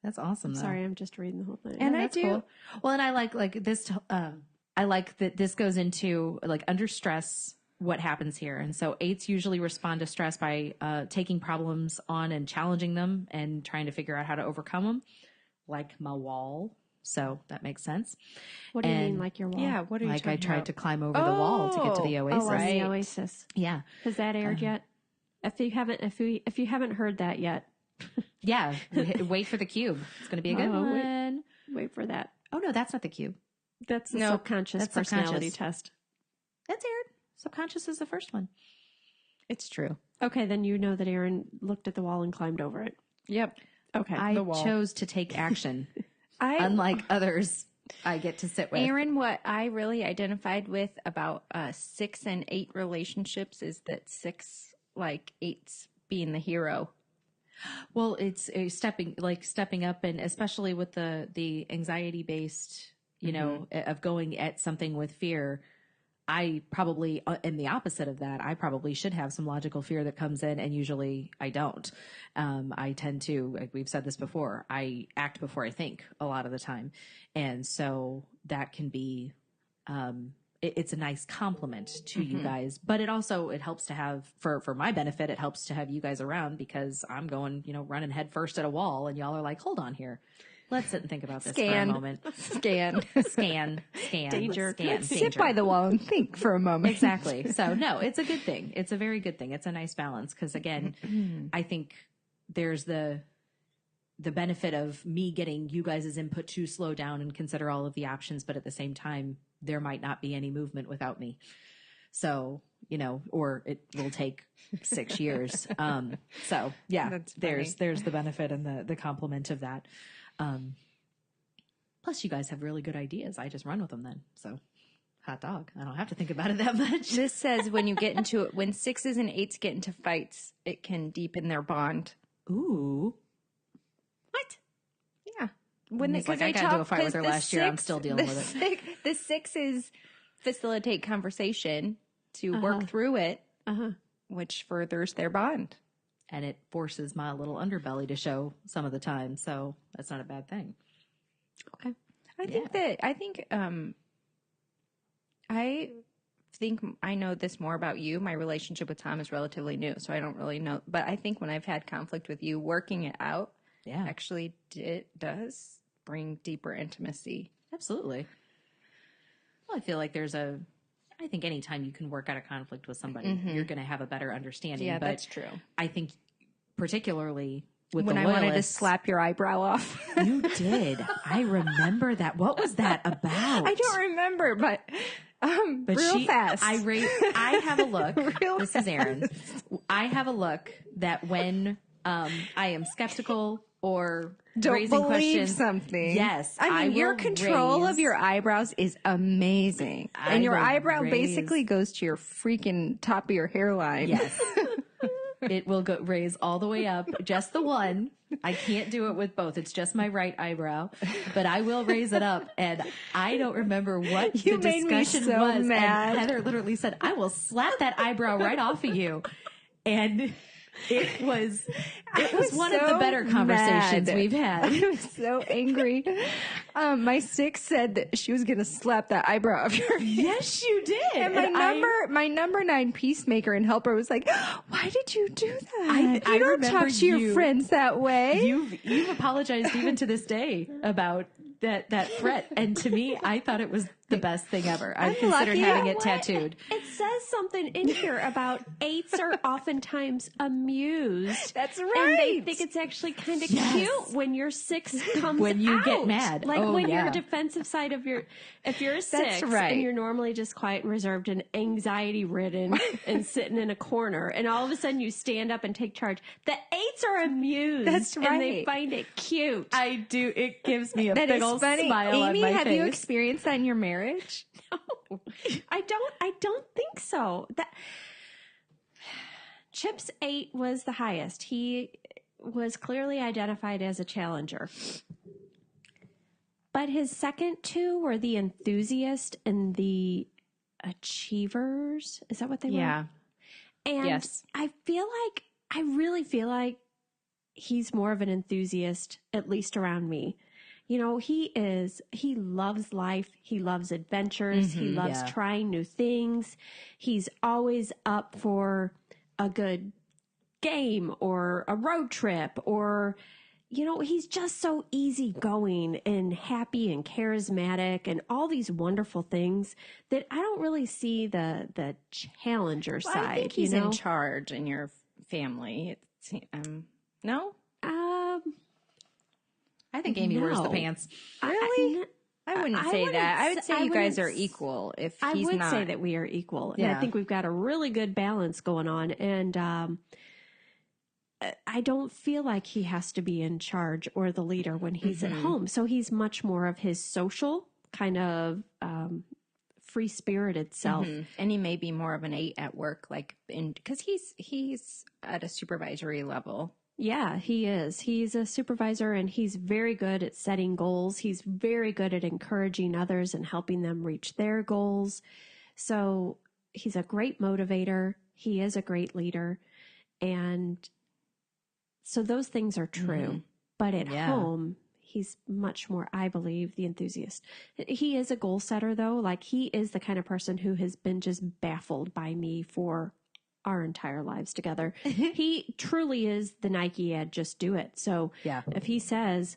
That's awesome. I'm though. sorry, I'm just reading the whole thing. And I That's do. cool. Well, and I like this. I like that this goes into like under stress what happens here, and so 8s usually respond to stress by taking problems on and challenging them and trying to figure out how to overcome them, like my wall. So that makes sense. What do you mean, And like your wall? Yeah, what are you Like I talking tried about? to climb over the wall to get to the Oasis. Oh, on Right. the Oasis. Yeah. Has that aired yet? If you haven't heard that yet, Yeah. Wait for the cube. It's going to be a good Oh, wait. one. wait for that. Oh, no, that's not the cube. That's the No, subconscious that's personality subconscious. test. That's aired. Subconscious is the first one. It's true. Okay, then you know that Aaron looked at the wall and climbed over it. Yep. Okay. I the wall. chose to take action. I Unlike others I get to sit with. Aaron, what I really identified with about 6 and 8 relationships is that 6, like 8's being the hero. Well, it's stepping up, and especially with the anxiety based, of going at something with fear. I probably am the opposite of that. I probably should have some logical fear that comes in, and usually I don't. I tend to, like we've said this before, I act before I think a lot of the time. And so that can be, it's a nice compliment to you guys, but it helps to have, for my benefit, it helps to have you guys around because I'm going, running head first at a wall and y'all are like, hold on here. Let's sit and think about this for a moment. Scan. Scan. Danger. Scan. Sit danger. by the wall and think for a moment. Exactly. So no, it's a good thing. It's a very good thing. It's a nice balance because again, I think there's the benefit of me getting you guys' input to slow down and consider all of the options, but at the same time, there might not be any movement without me. So, or it will take 6 years. So yeah, That's funny. there's the benefit and the compliment of that. Plus you guys have really good ideas. I just run with them then. So hot dog. I don't have to think about it that much. This says when you get into it, when 6s and 8s get into fights, it can deepen their bond. Ooh. What? Yeah. When He's like, I got into a fight with her last year. I'm still dealing with it. The 6s facilitate conversation to work through it, which furthers their bond. And it forces my little underbelly to show some of the time. So that's not a bad thing. Okay. I think I know this more about you. My relationship with Tom is relatively new, so I don't really know. But I think when I've had conflict with you, working it out Yeah, actually does bring deeper intimacy. absolutely. Well, I feel like I think anytime you can work out a conflict with somebody, you're going to have a better understanding. Yeah, but that's true. I think particularly with When the I wanted to loyalists, slap your eyebrow off. you did. I remember that. What was that about? I don't remember, but But real fast. I have a look. Real This is Erin. I have a look that when I am skeptical or don't raising believe questions, something. yes, I mean, your will control raise- of your eyebrows is amazing. I And your will eyebrow raise- basically goes to your freaking top of your hairline. Yes. It will raise all the way up, just the one. I can't do it with both. It's just my right eyebrow, but I will raise it up. And I don't remember what You the made me discussion so was. mad. And Heather literally said, "I will slap that eyebrow right off of you." And it was one of the so better conversations mad. we've had. I was so angry. My 6 said that she was going to slap that eyebrow off your face. Yes, you did. And my number 9 peacemaker and helper was like, "Why did you do that? I you don't talk remember to your you- friends that way." You've apologized even to this day about that threat. And to me, I thought it was the best thing ever. I've considered lucky. having You it know tattooed. It says something in here about 8s are oftentimes amused. That's And they right. think it's actually kind of Yes. cute when your 6 comes When you get out. mad. Like Oh, when yeah. you're defensive side of if you're a 6 right. and you're normally just quiet and reserved and anxiety ridden and sitting in a corner and all of a sudden you stand up and take charge. The 8s are amused. That's And they right. find it cute. I do. It gives me a That big is old funny. smile Amy, on my have face. you experienced that in your marriage? I don't think so. That Chip's 8 was the highest. He was clearly identified as a challenger. But his second 2 were the enthusiast and the achievers. Is that what they were? And Yes. I really feel like he's more of an enthusiast, at least around me. He loves life. He loves adventures. He loves yeah. trying new things. He's always up for a good game or a road trip or, he's just so easygoing and happy and charismatic and all these wonderful things that I don't really see the challenger Well, side. I think he's in charge in your family. No? I think Amy wears the No. pants. Really? I wouldn't say that. I would say you guys are wouldn't equal. If I he's would not, say that we are equal. And Yeah. I think we've got a really good balance going on. And I don't feel like he has to be in charge or the leader when he's at home. So he's much more of his social kind of free-spirited self. and he may be more of an 8 at work, because he's at a supervisory level. Yeah, he is. He's a supervisor and he's very good at setting goals. He's very good at encouraging others and helping them reach their goals. So he's a great motivator. He is a great leader. And so those things are true. But at home, he's much more, I believe, the enthusiast. He is a goal setter, though. Like, he is the kind of person who has been just baffled by me for our entire lives together. He truly is the Nike ad, just do it. So if he says,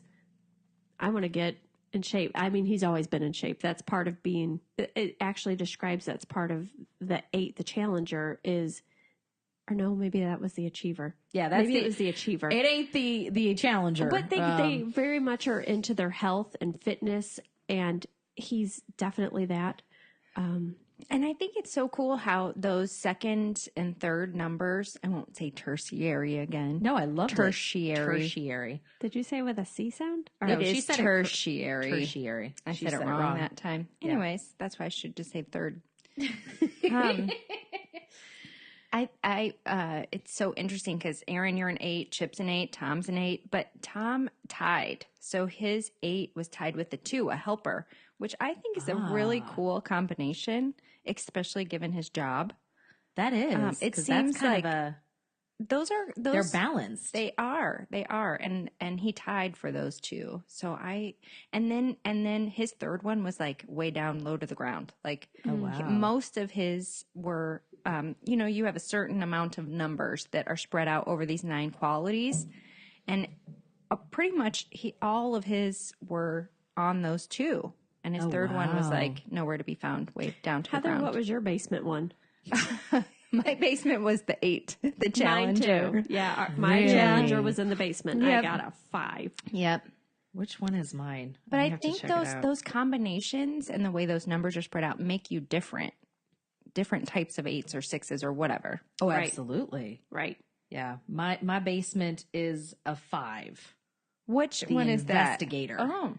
I want to get in shape, I mean, he's always been in shape. That's part of being, it actually describes that's part of the 8, the challenger is, or no, maybe that was the achiever. Yeah, maybe it was the achiever. It ain't the challenger. But they very much are into their health and fitness, and he's definitely that. And I think it's so cool how those second and third numbers, I won't say tertiary again. No, I love tertiary. Tertiary. Did you say with a C sound? Or It No, she is said it tertiary. Tertiary. I She said it wrong that time. Anyways, that's why I should just say third. It's so interesting because Aaron, you're an 8, Chip's an 8, Tom's an 8, but Tom tied. So his 8 was tied with the 2, a helper, which I think is a really cool combination, especially given his job. That is. It 'cause seems that's kind like of they're balanced. They are, and he tied for those 2. So and then his third one was like way down low to the ground. Like most of his were, you have a certain amount of numbers that are spread out over these 9 qualities, and pretty much all of his were on those 2. And his third one was like nowhere to be found, way down to the Heather, ground. what was your basement one? My basement was the 8, the challenger. Mine too. Yeah, my challenger was in the basement. Yep. I got a 5. Yep. Which one is mine? But I have to think check it out. those combinations and the way those numbers are spread out make you different types of 8s or 6s or whatever. Oh, Right. absolutely. Right. Yeah. My basement is a 5. Which The one is that? investigator. Oh,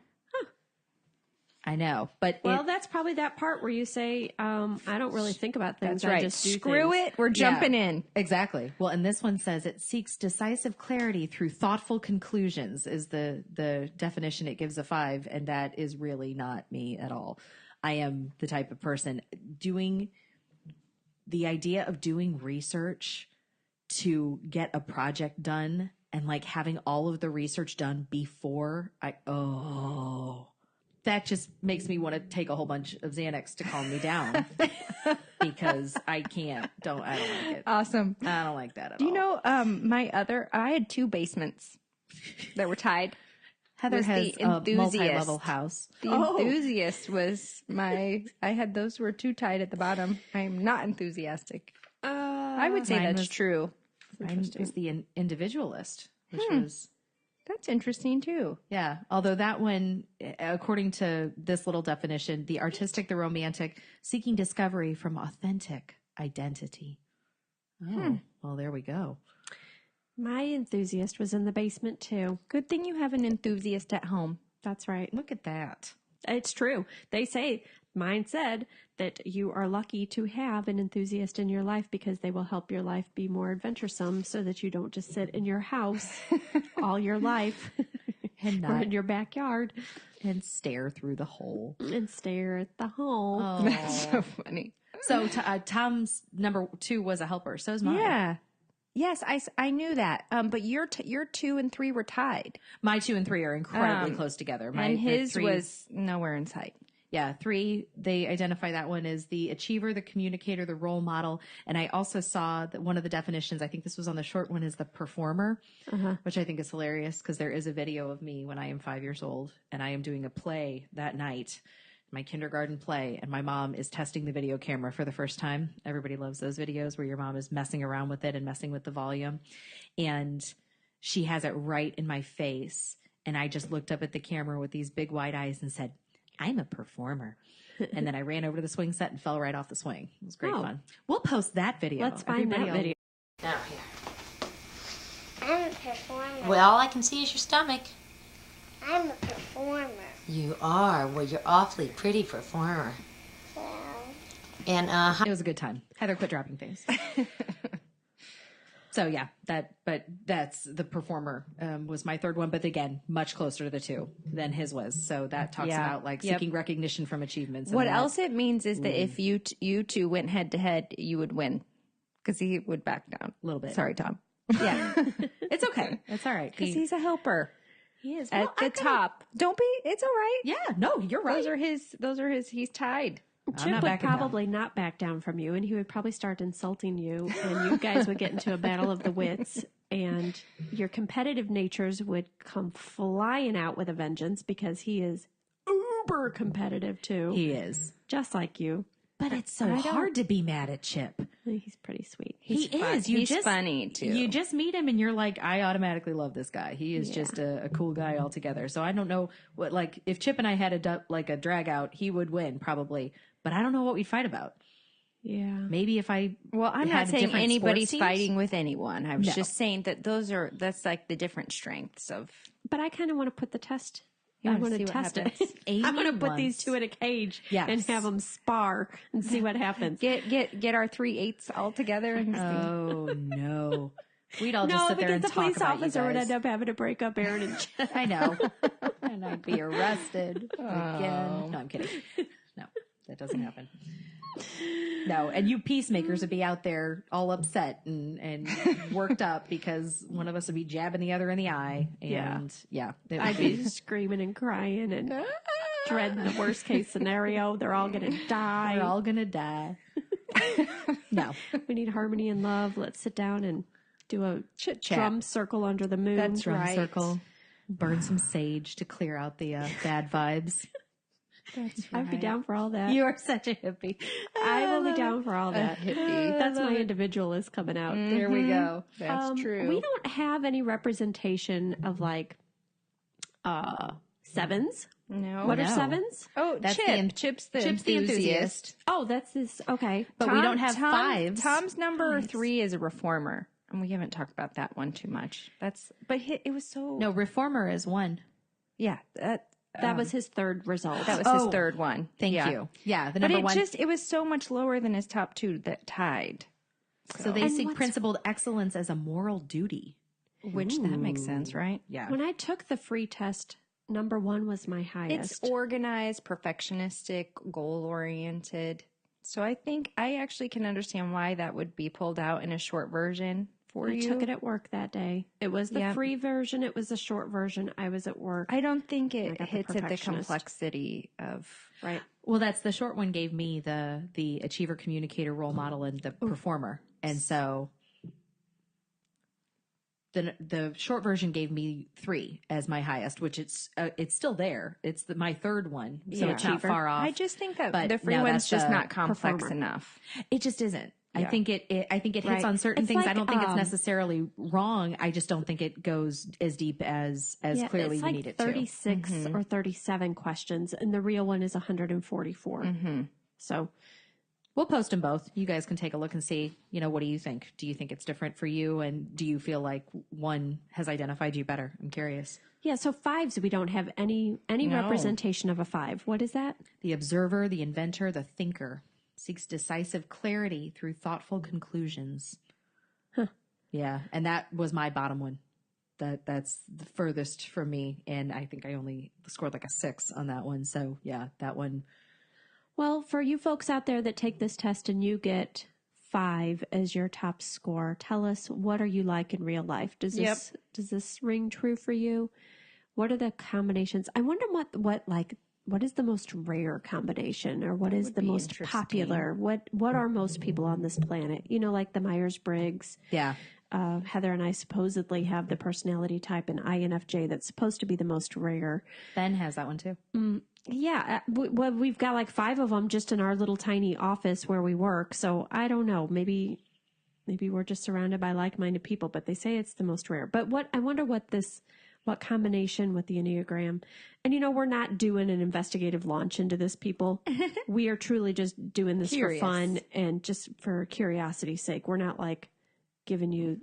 I know, but Well, that's probably that part where you say, I don't really think about things. that's right. I just do Screw things. it. We're jumping in. Exactly. Well, and this one says it seeks decisive clarity through thoughtful conclusions is the definition it gives a 5, and that is really not me at all. I am the type of person doing the idea of doing research to get a project done and like having all of the research done before that just makes me want to take a whole bunch of Xanax to calm me down because I don't like it. Awesome. I don't like that at all. Do you know I had 2 basements that were tied. Heather was has the a enthusiast. multi-level house. The enthusiast was I had those were 2 tied at the bottom. I am not enthusiastic. I would say mine that's was- true. Mine is the individualist, which was, That's interesting too. yeah. Although that one, according to this little definition, the artistic, the romantic, seeking discovery from authentic identity. Oh, well, there we go. My enthusiast was in the basement too. Good thing you have an enthusiast at home. That's right. Look at that. It's true. They say, mine said, that you are lucky to have an enthusiast in your life because they will help your life be more adventuresome so that you don't just sit in your house all your life And or not in your backyard and stare through the hole. and stare at the hole. That's so funny. So Tom's number 2 was a helper. So is mine. Yeah. Yes, I knew that. But your 2 and 3 were tied, My 2 and 3 are incredibly close together. and the his 3 was nowhere in sight. Yeah, 3, they identify that one as the achiever, the communicator, the role model. And I also saw that one of the definitions, I think this was on the short one, is the performer, which I think is hilarious because there is a video of me when I am 5 years old and I am doing a play that night, my kindergarten play, and my mom is testing the video camera for the first time. Everybody loves those videos where your mom is messing around with it and messing with the volume. And she has it right in my face. And I just looked up at the camera with these big wide eyes and said, I'm a performer. And then I ran over to the swing set and fell right off the swing. It was great fun. We'll post that video. Let's find that video. Now here. I'm a performer. Well, all I can see is your stomach. I'm a performer. You are. Well, you're awfully pretty performer. Well, And It was a good time. Heather, quit dropping things. So yeah, that's the performer was my third one, but again, much closer to the 2 than his was. So that talks about like seeking recognition from achievements. What else it means is that if you two went head to head, you would win because he would back down A little bit. Sorry, Tom. Yeah, it's okay. It's all right. Because he's a helper He is at the top. Don't be. It's all right. Yeah, no, you're right. Those are his. He's tied. not Chip would backing down. probably not back down from you, and he would probably start insulting you, and you guys would get into a battle of the wits, and your competitive natures would come flying out with a vengeance because he is uber competitive too, He is. just like you. But it's so hard to be mad at Chip. He's pretty sweet. He is. He's funny too. You just meet him and you're like, I automatically love this guy. He is just a cool guy altogether. So I don't know what, like, if Chip and I had a drag out, he would win probably. But I don't know what we'd fight about. Yeah. Maybe if I Well, I'm had not saying different anybody's sports teams? fighting with anyone. I was No. just saying that that's like the different strengths of. But I kind of want to put the test. You I wanna want see to what test happens? it. Amy I'm going to put these wants- two in a cage Yes. and have them spar and see what happens. Get our 3/8 all together and see. Oh no. We'd all just No, sit there because and the talk police about officer you would guys. end up having to break up Aaron and Chip. I know. And I'd be arrested again. No, I'm kidding. No, that doesn't happen. No, and you peacemakers would be out there all upset and worked up because one of us would be jabbing the other in the eye. And it would I'd be screaming and crying and dreading the worst case scenario. They're all going to die. we're all gonna die. No. We need harmony and love. Let's sit down and do a drum circle under the moon. That's Drum right. circle. Burn some sage to clear out the bad vibes. I'd be down for all that. You are such a hippie. I will be down for all that. hippie. That's my individualist coming out. There we go. That's true. We don't have any representation of like sevens. No. What are No. sevens? Oh, That's Chip's the Chip's the enthusiast. Oh, that's this. Okay. But we don't have fives. Tom's number 3 is a reformer, and we haven't talked about that one too much. It was so No, reformer is 1. yeah. That was his third result. That was his third one. Thank Yeah. you. Yeah, the But number 1. it was so much lower than his top 2 that tied. So they seek what's- principled excellence as a moral duty. Which that makes sense, right? Yeah. When I took the free test, number 1 was my highest. It's organized, perfectionistic, goal oriented. So I think I actually can understand why that would be pulled out in a short version for I you. took it at work that day. It was the Yep. free version. It was the short version. I was at work. I don't think I it got the hits at the perfectionist. complexity of Right. Well, that's the short one gave me the achiever, communicator, role model, and the performer. And so the short version gave me 3 as my highest, which it's still there. It's my third one, so Yeah. it's not far off. I just think that But the free no, one's that's just the not complex performer. enough. It just isn't. I Yeah. think it hits Right. on certain It's things. I like, don't think it's necessarily wrong. I just don't think it goes as deep as clearly it's you like need it to. 36 or 37 questions, and the real one is 144. So We'll post them both. You guys can take a look and see, what do you think? Do you think it's different for you? And do you feel like one has identified you better? I'm curious. yeah, so 5s, we don't have any representation of a 5. What is that? The observer, the inventor, the thinker seeks decisive clarity through thoughtful conclusions. Yeah. And that was my bottom one. That's the furthest from me. And I think I only scored like a 6 on that one. So yeah, that one. Well, for you folks out there that take this test and you get 5 as your top score, tell us, what are you like in real life? Does the most rare combination, or what is the be most popular? What are most people on this planet? You know, like the Myers-Briggs. Yeah. Heather and I supposedly have the personality type in INFJ that's supposed to be the most rare. Ben has that one too. Yeah, we've got like 5 of them just in our little tiny office where we work. So I don't know. Maybe we're just surrounded by like-minded people, but they say it's the most rare. But I wonder what combination with the Enneagram. And we're not doing an investigative launch into this, people. We are truly just doing this for fun and just for curiosity's sake. We're not like giving you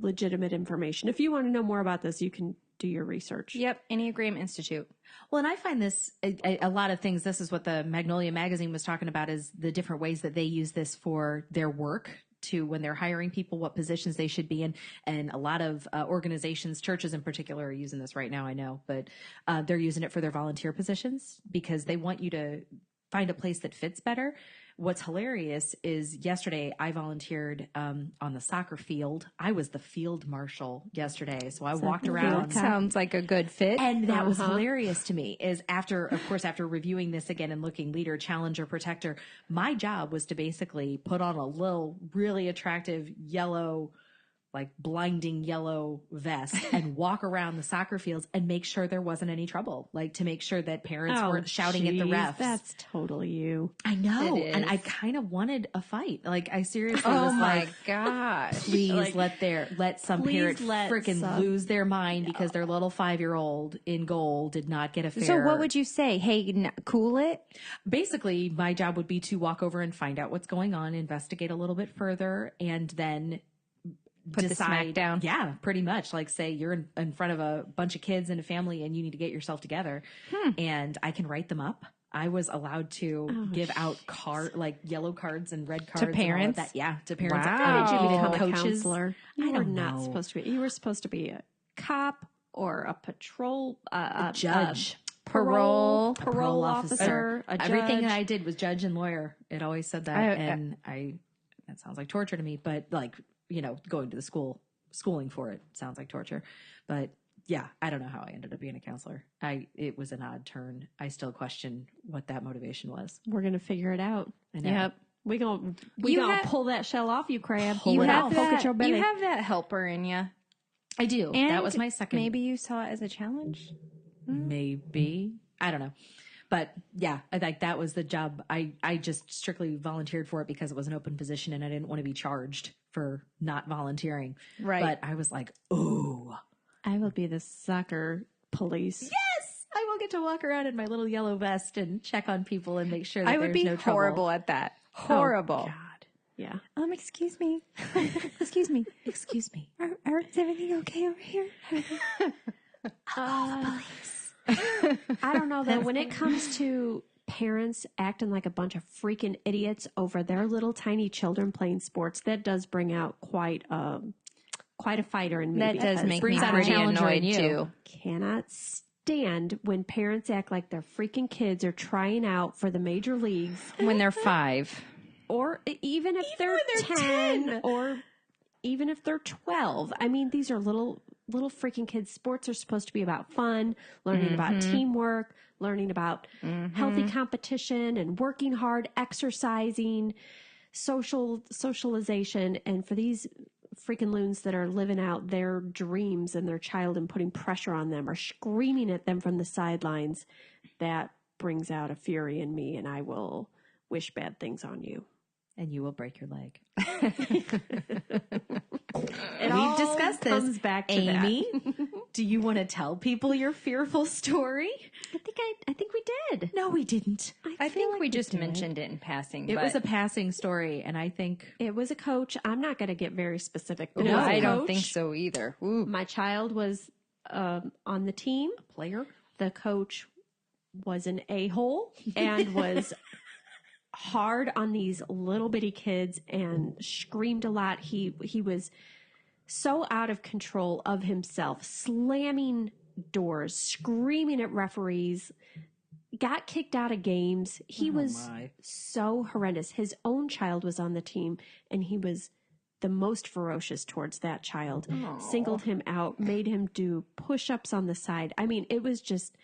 legitimate information. If you want to know more about this, you can do your research. Yep, Enneagram Institute. Well, and I find this a lot of things. This is what the Magnolia magazine was talking about, is the different ways that they use this for their work, to when they're hiring people, what positions they should be in. And a lot of organizations, churches in particular, are using this right now, I know, but they're using it for their volunteer positions because they want you to find a place that fits better. What's hilarious is yesterday I volunteered on the soccer field. I was the field marshal yesterday. So I walked around. Sounds like a good fit. And that was hilarious to me, is after reviewing this again and looking leader, challenger, protector, my job was to basically put on a little really attractive yellow, like blinding yellow vest and walk around the soccer fields and make sure there wasn't any trouble. Like to make sure that parents weren't shouting at the refs. That's totally you. I know. And I kind of wanted a fight. Like I seriously was my God. Please let some parent freaking lose their mind because their little 5-year-old in goal did not get a fair. So what would you say? Hey, cool it? Basically, my job would be to walk over and find out what's going on, investigate a little bit further, and then put the smack down. Yeah, pretty much. Like say you're in front of a bunch of kids and a family and you need to get yourself together, and I can write them up. I was allowed to give out yellow cards and red cards to parents. And all of that. Yeah, to parents. Wow. How did you become a coaches. counselor? You were not supposed to be. You were supposed to be a cop or a patrol, a judge. Parole officer, a judge. Everything that I did was judge and lawyer. It always said that, that sounds like torture to me. But like, going to the schooling for it sounds like torture. But yeah, I don't know how I ended up being a counselor. It was an odd turn. I still question what that motivation was. We're going to figure it out. I know. Yep. We gonna pull that shell off you, crab. You have poke at your belly. You have that helper in you. I do. And that was my second. Maybe you saw it as a challenge. Maybe. I don't know. But yeah, that was the job. I just strictly volunteered for it because it was an open position and I didn't want to be charged for not volunteering. Right. But I was like, oh, I will be the soccer police. Yes, I will get to walk around in my little yellow vest and check on people and make sure that I would be no horrible at that. Horrible. Oh, God. Yeah. Excuse me. Excuse me. Excuse me. Is everything okay over here? I don't know though. When it comes to parents acting like a bunch of freaking idiots over their little tiny children playing sports, that does bring out quite a fighter in me. That does make me out a pretty challenger in annoyed you. too. Cannot stand when parents act like their freaking kids are trying out for the major leagues, When they're 5. or even if they're 10, or even if they're 12. I mean, these are little freaking kids. Sports are supposed to be about fun, learning about teamwork, learning about healthy competition and working hard, exercising, socialization. And for these freaking loons that are living out their dreams and their child and putting pressure on them or screaming at them from the sidelines, that brings out a fury in me, and I will wish bad things on you. And you will break your leg. We've discussed this. Comes back to Amy, do you want to tell people your fearful story? I think we did. No, we didn't. I feel think like we just did. mentioned it in passing. It but was a passing story, and I think It was a coach. I'm not going to get very specific. But No, it was a I don't coach. think so either. Ooh. My child was on the team. player. The coach was an a-hole and was hard on these little bitty kids and screamed a lot. He was so out of control of himself, slamming doors, screaming at referees, got kicked out of games. He was so horrendous. His own child was on the team, and he was the most ferocious towards that child. Singled him out, made him do push-ups on the side. I mean, it was just,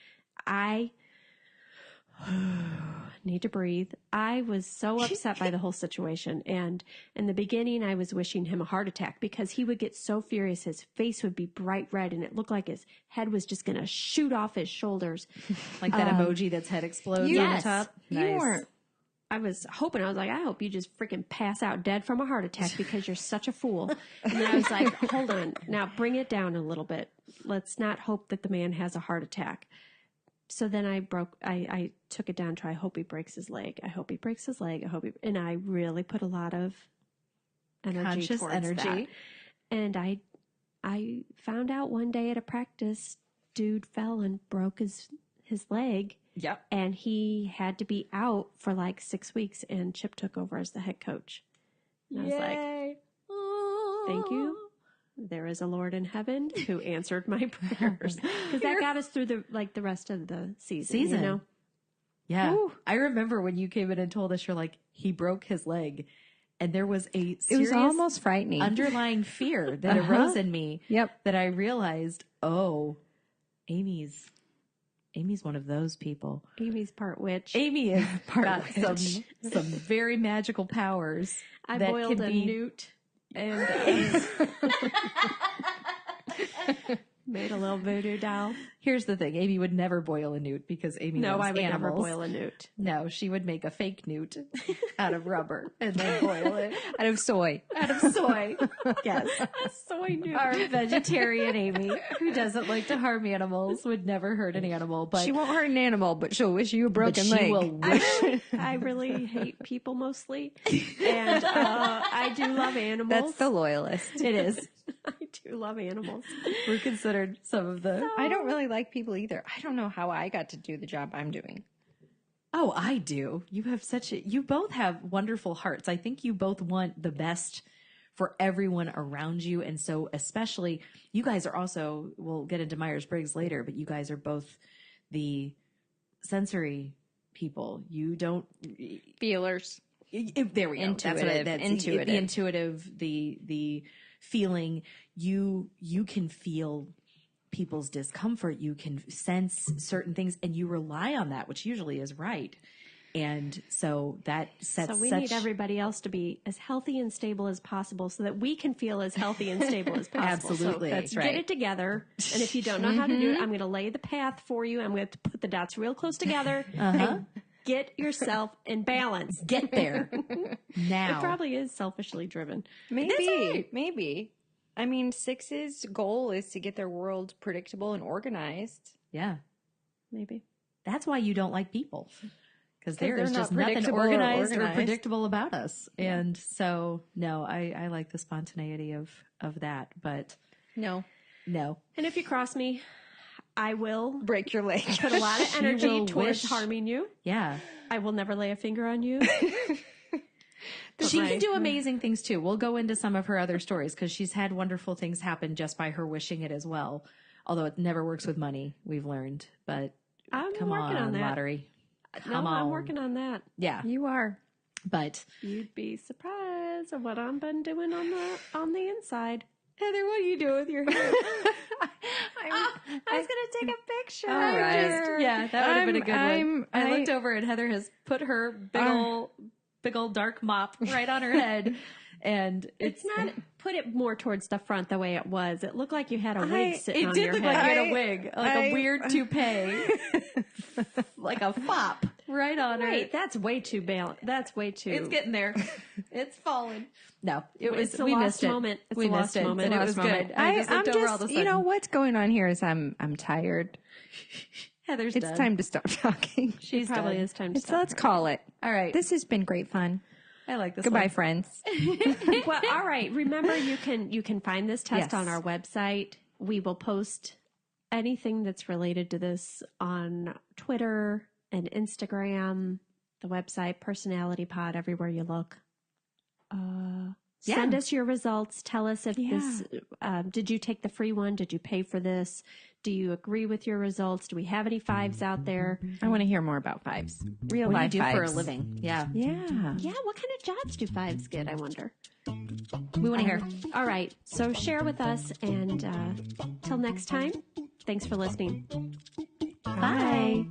need to breathe. I was so upset by the whole situation. And in the beginning, I was wishing him a heart attack because he would get so furious. His face would be bright red and it looked like his head was just going to shoot off his shoulders. Like that emoji that's head explodes on the Yes. top. You weren't. I was hoping, I was like, I hope you just freaking pass out dead from a heart attack because you're such a fool. And then I was like, hold on, now bring it down a little bit. Let's not hope that the man has a heart attack. So then I took it down to, I hope he breaks his leg. I hope he breaks his leg. And I really put a lot of energy Conscious towards energy. that. And I found out one day at a practice, dude fell and broke his leg. Yep. And he had to be out for like 6 weeks, and Chip took over as the head coach. And I was like, thank you. There is a Lord in heaven who answered my prayers. Because that got us through the rest of the season. You know? Yeah. Woo. I remember when you came in and told us, you're like, he broke his leg. And there was a It serious was almost frightening. underlying fear that arose in me. Yep. That I realized, oh, Amy's one of those people. Amy's part witch. Amy is got witch. some very magical powers. I that boiled can a be newt and made a little voodoo doll. Here's the thing: Amy would never boil a newt because Amy No, loves I would never animals. boil a newt. No, she would make a fake newt out of rubber and then boil it Out of soy. out of soy. Yes. A soy newt. Our vegetarian Amy, who doesn't like to harm animals, would never hurt an animal, but She won't hurt an animal, but she'll wish you a broken she leg. will wish. I really hate people mostly. And I do love animals. That's the loyalist. It is. I do love animals. We're considered some of the. I don't really like people either. I don't know how I got to do the job I'm doing. Oh, I do. You have you both have wonderful hearts. I think you both want the best for everyone around you. And so especially you guys are also, we'll get into Myers-Briggs later, but you guys are both the sensory people. You don't Feelers. there we go. That's what Intuitive. Intuitive. The intuitive, the feeling. You can feel people's discomfort. You can sense certain things, and you rely on that, which usually is right. And so that sets. So we need everybody else to be as healthy and stable as possible so that we can feel as healthy and stable as possible. Absolutely. So That's Get right. it together. And if you don't know how to do it, I'm going to lay the path for you. I'm going to put the dots real close together and get yourself in balance. Get there now. It probably is selfishly driven. Maybe. I mean, 6's goal is to get their world predictable and organized. Yeah, Maybe. that's why you don't like people. Because they're there's not just nothing predictable or organized or organized. predictable about us. And so, no, I like the spontaneity of that. But No. no. And if you cross me, I will Break your leg. put a lot of energy will towards wish- harming you. Yeah. I will never lay a finger on you. She can do amazing things too. We'll go into some of her other stories because she's had wonderful things happen just by her wishing it as well. Although it never works with money, we've learned. But I'm come working on that. lottery. No, Come I'm on. working on that. Yeah. You are. But You'd be surprised at what I've been doing on the inside. Heather, what are you doing with your hair? I was going to take a picture. All right. Yeah, that would have been a good one. I I- looked over and Heather has put her big old dark mop right on her head. And It's not put it more towards the front the way it was. It looked like you had a wig sitting it on did your look head. like you had a wig, like a I- weird toupee, like a fop right on her. Wait, that's way too balanced. That's way too. It's getting there. It's falling. No, it was. It's a we lost missed it. moment. It's we a missed lost it, moment. and it Lost was moment. good. I just I'm looked over all of a just, sudden. you know, what's going on here is I'm tired. Heather's It's done. time to stop talking. She's Probably done. is time to So stop. let's call it. All right. This has been great fun. I like this. Goodbye, one. friends. Well, all right. Remember, you can find this test Yes. on our website. We will post anything that's related to this on Twitter and Instagram, the website, Personality Pod, everywhere you look. Send us your results. Tell us if this, did you take the free one? Did you pay for this? Do you agree with your results? Do we have any 5s out there? I want to hear more about 5s. Real What do you life do 5s. for a living? Yeah, Yeah. Yeah, what kind of jobs do 5s get, I wonder? we want to hear. All right. So share with us. And till next time, thanks for listening. Bye.